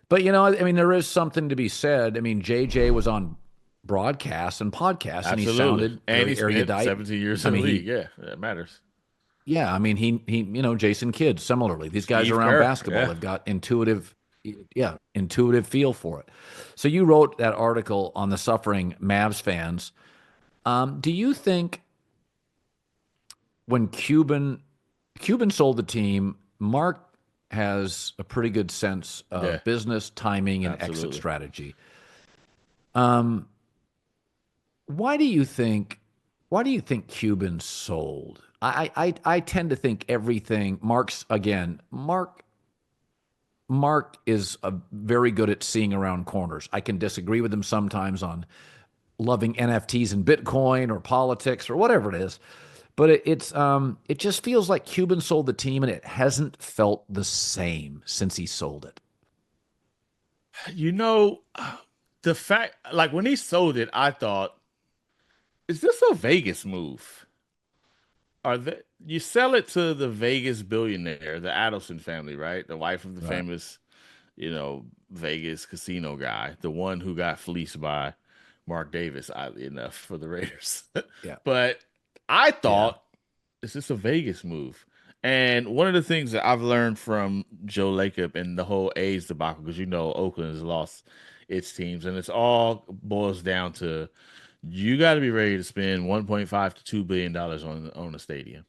But I mean, there is something to be said. I mean, JJ was on broadcasts and podcasts, and he Absolutely. sounded And he very spent erudite. 17 years I in the mean, league. Yeah, that matters. yeah, I mean, Jason Kidd, similarly, these guys Steve around Kerr. basketball Yeah. have got intuitive feel for it. So you wrote that article on the suffering Mavs fans. Do you think when Cuban sold the team, Mark has a pretty good sense Yeah. of business timing and exit Absolutely. strategy? Um, why do you think why do you think Cuban sold? I tend to think everything Mark is very good at seeing around corners. I can disagree with him sometimes on loving NFTs and Bitcoin or politics or whatever it is, but it just feels like Cuban sold the team and it hasn't felt the same since he sold it. You know, the fact, like when he sold it, I thought, is this a Vegas move? Are they, you sell it to the Vegas billionaire, the Adelson family, right? The wife of the Right. famous, Vegas casino guy, the one who got fleeced by Mark Davis, oddly enough, for the Raiders. Yeah. But I Yeah. thought, is this a Vegas move? And one of the things that I've learned from Joe Lacob and the whole A's debacle, because Oakland has lost its teams, and it's all boils down to you got to be ready to spend 1.5 to $2 billion on a stadium.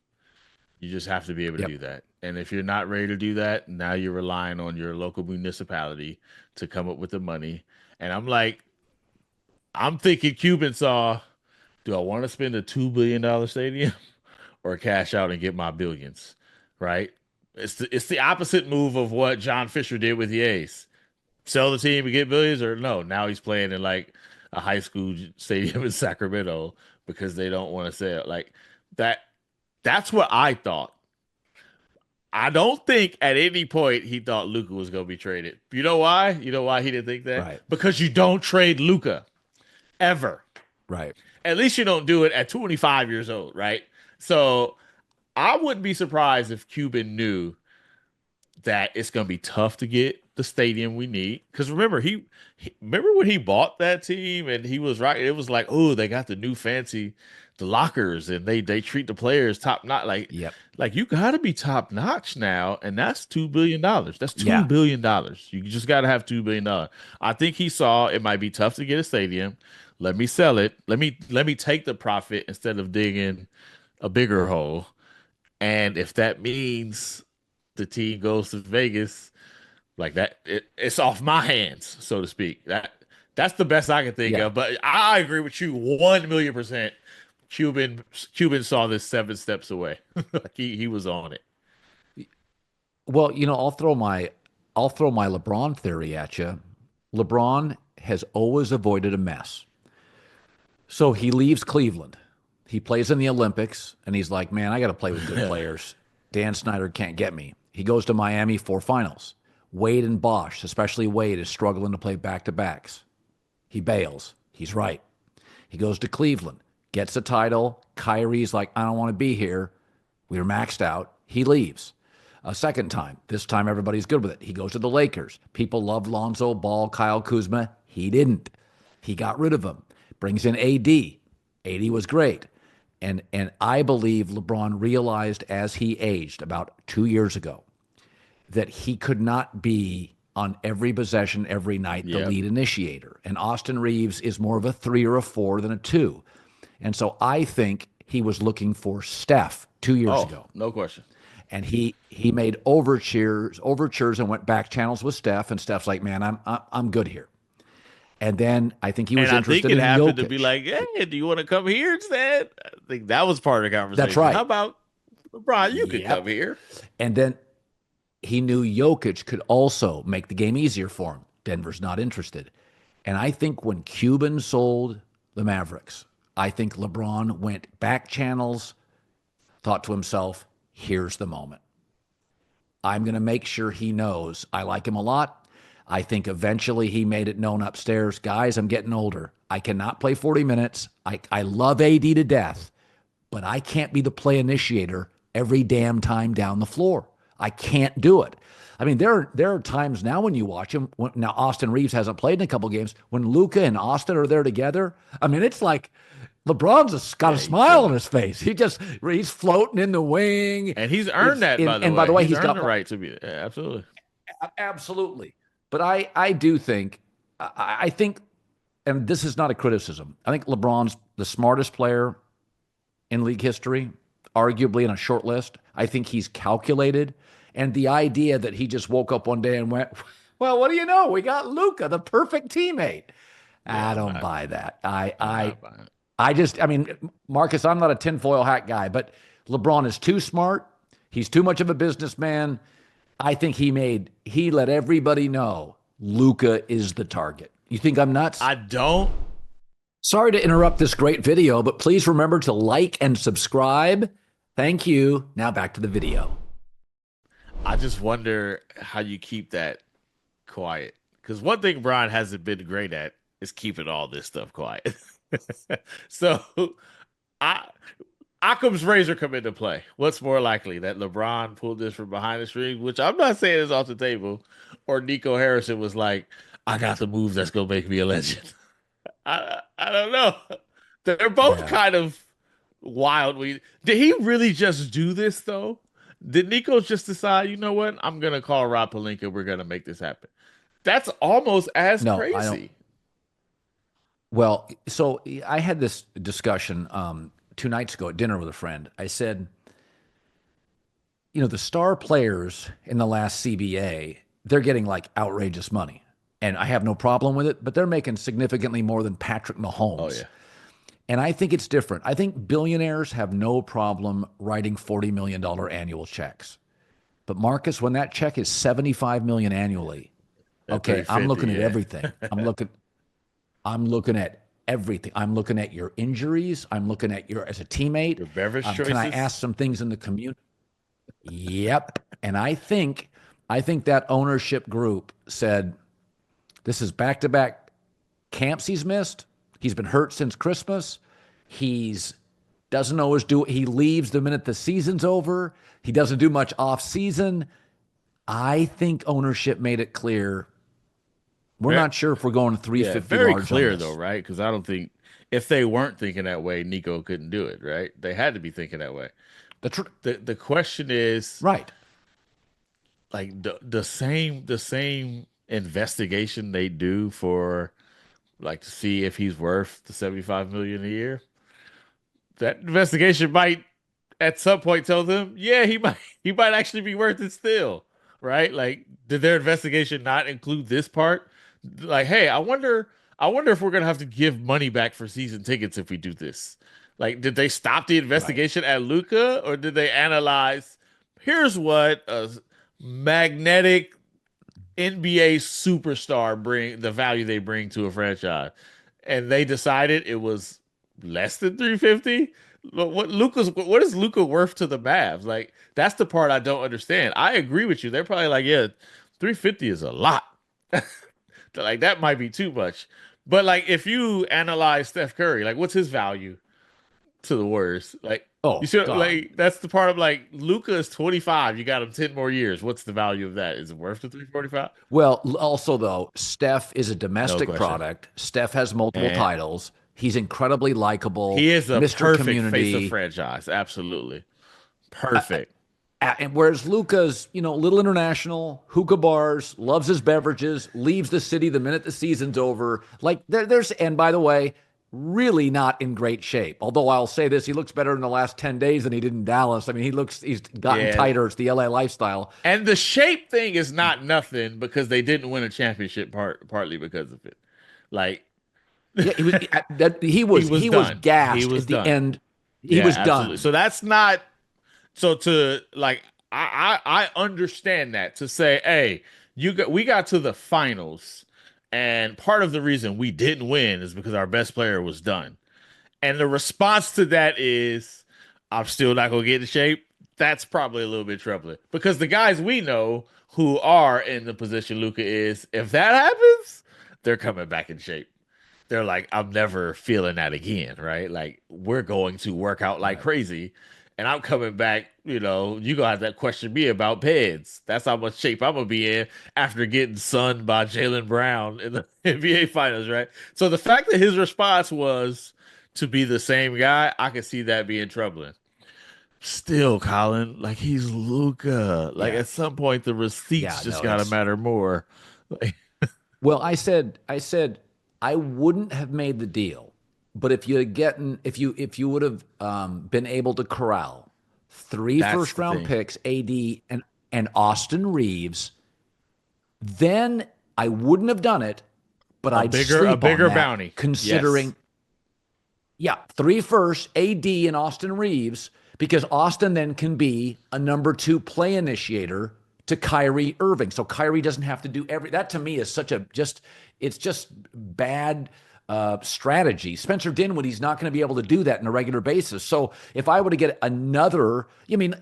You just have to be able to Yep. do that. And if you're not ready to do that, now you're relying on your local municipality to come up with the money. And I'm like, I'm thinking Cuban saw, do I want to spend a $2 billion stadium or cash out and get my billions? Right? It's the opposite move of what John Fisher did with the A's. Sell the team and get billions, or no, now he's playing in like a high school stadium in Sacramento because they don't want to sell. Like that that's what I thought. I don't think at any point he thought Luka was going to be traded. You know why? You know why he didn't think that? Right. Because you don't trade Luka ever. Right. At least you don't do it at 25 years old, right? So I wouldn't be surprised if Cuban knew that it's going to be tough to get the stadium we need. Because remember, remember when he bought that team and he was right. It was like, oh, they got the new fancy the lockers and they treat the players top notch. Yep. Like you got to be top notch now, and that's $2 billion. That's two Yeah. billion dollars. You just got to have $2 billion. I think he saw it might be tough to get a stadium. Let me sell it. Let me take the profit instead of digging a bigger hole. And if that means the team goes to Vegas, like that, it's off my hands, so to speak. That's the best I can think Yeah. of. But I agree with you 1,000,000%. Cuban saw this 7 steps away. Like he was on it. Well, I'll throw my LeBron theory at you. LeBron has always avoided a mess. So he leaves Cleveland. He plays in the Olympics, and he's like, man, I got to play with good players. Dan Snyder can't get me. He goes to Miami for finals. Wade and Bosch, especially Wade, is struggling to play back to backs. He bails. He's right. He goes to Cleveland, gets a title. Kyrie's like, I don't want to be here. We were maxed out. He leaves. A second time. This time everybody's good with it. He goes to the Lakers. People love Lonzo Ball, Kyle Kuzma. He didn't. He got rid of him. Brings in AD. AD was great. And I believe LeBron realized as he aged about 2 years ago that he could not be on every possession every night the Yeah. lead initiator. And Austin Reeves is more of a 3 or a 4 than a 2. And so I think he was looking for Steph 2 years Oh, ago. no question. And he made overtures and went back channels with Steph. And Steph's like, man, I'm good here. And then I think he And was I think interested it in happened to be Jokic. like, hey, do you want to come here instead? I think that was part of the That's conversation. How right. about LeBron? You could come Yep. here. And then he knew Jokic could also make the game easier for him. Denver's not interested. And I think when Cuban sold the Mavericks, I think LeBron went back channels, thought to himself, here's the moment. I'm going to make sure he knows I like him a lot. I think eventually he made it known upstairs, guys, I'm getting older. I cannot play 40 minutes. I love AD to death, but I can't be the play initiator every damn time down the floor. I can't do it. I mean, there are times now when you watch him. Now Austin Reeves hasn't played in a couple games. When Luka and Austin are there together, I mean, it's like LeBron's got a Yeah, you smile feel on it. his face. He's floating in the wing. And he's earned It's that, by the and by the way. way, He's he's earned got the right to be there. Yeah, absolutely. absolutely. But I do think I think, and this is not a criticism. I think LeBron's the smartest player in league history, arguably in a short list. I think he's calculated. And the idea that he just woke up one day and went, well, what do you know? We got Luka, the perfect teammate. Yeah, I don't buy that. I I'm I not buying it. I just, I mean, Marcus, I'm not a tinfoil hat guy, but LeBron is too smart. He's too much of a businessman. I think he let everybody know Luka is the target. You think I'm nuts? I don't. Sorry to interrupt this great video, but please remember to like and subscribe. Thank you. Now back to the video. I just wonder how you keep that quiet. Because one thing Brian hasn't been great at is keeping all this stuff quiet. So I Occam's razor come into play. What's more likely, that LeBron pulled this from behind the string, which I'm not saying is off the table, or Nico Harrison was like, I got the move that's gonna make me a legend. I don't know. They're both Yeah. kind of wild. Did he really just do this though? Did Nico just decide, you know what? I'm gonna call Rob Pelinka. We're gonna make this happen. That's almost as No, I don't. crazy. Well, so I had this discussion 2 nights ago at dinner with a friend. I said, the star players in the last CBA, they're getting like outrageous money. And I have no problem with it, but they're making significantly more than Patrick Oh Mahomes. yeah. And I think it's different. I think billionaires have no problem writing $40 million annual checks. But Marcus, when that check is $75 million annually, At okay, I'm 350, looking at yeah. everything. I'm looking at everything. I'm looking at your injuries. I'm looking at your as a teammate. Your beverage Can I choices. ask some things in the community? Yep. And I think that ownership group said this is back-to-back camps he's missed. He's been hurt since Christmas. He's doesn't always do he leaves the minute the season's over. He doesn't do much off season. I think ownership made it clear we're Very, not sure if we're going to yeah, 350 very large on clear though, this. right? Because I don't think if they weren't thinking that way, Nico couldn't do it, right? They had to be thinking that way. The tr- The question is right. like the same investigation they do for like to see if he's worth the 75 million a year. That investigation might at some point tell them, yeah, he might actually be worth it still, right? Like, did their investigation not include this part? Like, hey, I wonder if we're gonna have to give money back for season tickets if we do this. Like, did they stop the Right. investigation at Luca, or did they analyze? Here's what a magnetic NBA superstar bring the value they bring to a franchise, and they decided it was less than 350. What is Luca worth to the Mavs? Like that's the part I don't understand. I agree with you. They're probably like, yeah, 350 is a lot. Like that might be too much. But like if you analyze Steph Curry, like what's his value to the Warriors? Like you Oh should God. like that's the part of like Luca is 25. You got him 10 more years. What's the value of that? Is it worth the 345? Well, also though, Steph is a No domestic question. product. Steph has multiple And titles. He's incredibly likable, he is a Mr. perfect face of Community. franchise. Absolutely. Perfect. And whereas Luca's, little international, hookah bars, loves his beverages, leaves the city the minute the season's over. Like there's, and by the way, really not in great shape. Although I'll say this, he looks better in the last 10 days than he did in Dallas. I mean, he's gotten Yeah. tighter. It's the LA lifestyle. And the shape thing is not nothing because they didn't win a championship partly because of it. Like Yeah, he was that he he was was he was done. He gassed was at the done. end. He Yeah, was absolutely. done. So that's not so to like I understand that to say, hey, we got to the finals, and part of the reason we didn't win is because our best player was done. And the response to that is, I'm still not gonna get in shape. That's probably a little bit troubling because the guys we know who are in the position Luca is, if that happens, they're coming back in shape. They're like, I'm never feeling that again, right? Like we're going to work out like Right. crazy. and I'm coming back, you know, you gonna have to question me about Peds. That's how much shape I'm gonna be in after getting sunned by Jaylen Brown in the NBA Finals, right? So the fact that his response was to be the same guy, I can see that being troubling. Still, Colin, like he's Luka. Like Yeah. at some point, the receipts Yeah, just no, gotta it's matter more. Like, well, I said I wouldn't have made the deal, but if you had gotten if you would have been able to corral three that's first the round thing. picks, AD and Austin Reeves, then I wouldn't have done it, but I'd A sleep on bigger that bounty. Yes, considering, yeah, three first, AD and Austin Reeves, because Austin then can be a number two play initiator to Kyrie Irving. So Kyrie doesn't have to do that to me is such a it's just bad strategy. Spencer Dinwiddie's not going to be able to do that on a regular basis. So if I were to get another,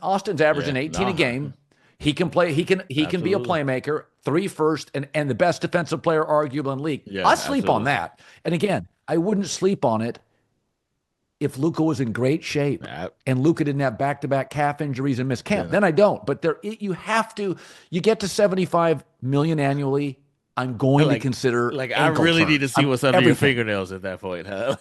Austin's averaging yeah, 18 a no, game. He can play. He can be a absolutely. playmaker. Three first and the best defensive player arguable in the league. I Yeah, sleep on absolutely. that. And again, I wouldn't sleep on it if Luka was in great shape Yeah, and Luka didn't have back-to-back calf injuries and miss camp. then Then I don't. But you get to 75 million annually. I'm going to like consider I ankle really need to turns. see what's under your Everything. fingernails at that point, huh?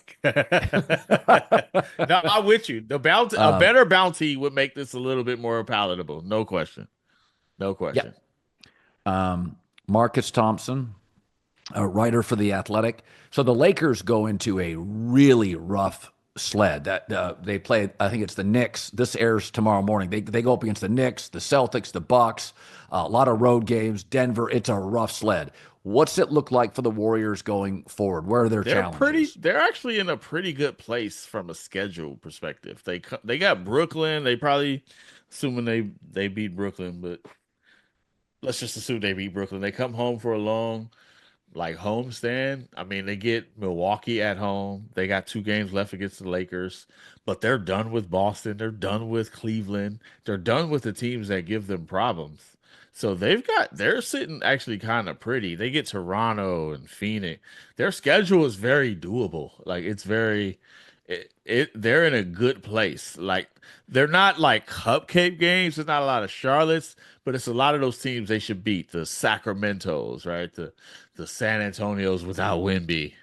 No, I'm with you. A um, better bounty would make this a little bit more palatable. No question. No yeah. question. Marcus Thompson, a writer for The Athletic. So the Lakers go into a really rough sled that they play. I think it's the Knicks. This airs tomorrow morning. They go up against the Knicks, the Celtics, the Bucks, a lot of road games, Denver. It's a rough sled. What's it look like for the Warriors going forward? Where are their challenges? They're actually in a pretty good place from a schedule perspective. They got Brooklyn. They probably assuming they beat Brooklyn, but let's just assume they beat Brooklyn. They come home for a long like homestand. I mean, they get Milwaukee at home. They got 2 games left against the Lakers, but they're done with Boston. They're done with Cleveland. They're done with the teams that give them problems. So they're sitting actually kind of pretty. They get Toronto and Phoenix. Their schedule is very doable. Like it's very they're in a good place. Like they're not like cupcake games. There's not a lot of Charlottes, but it's a lot of those teams they should beat. The Sacramentos, right? The San Antonios without Wemby.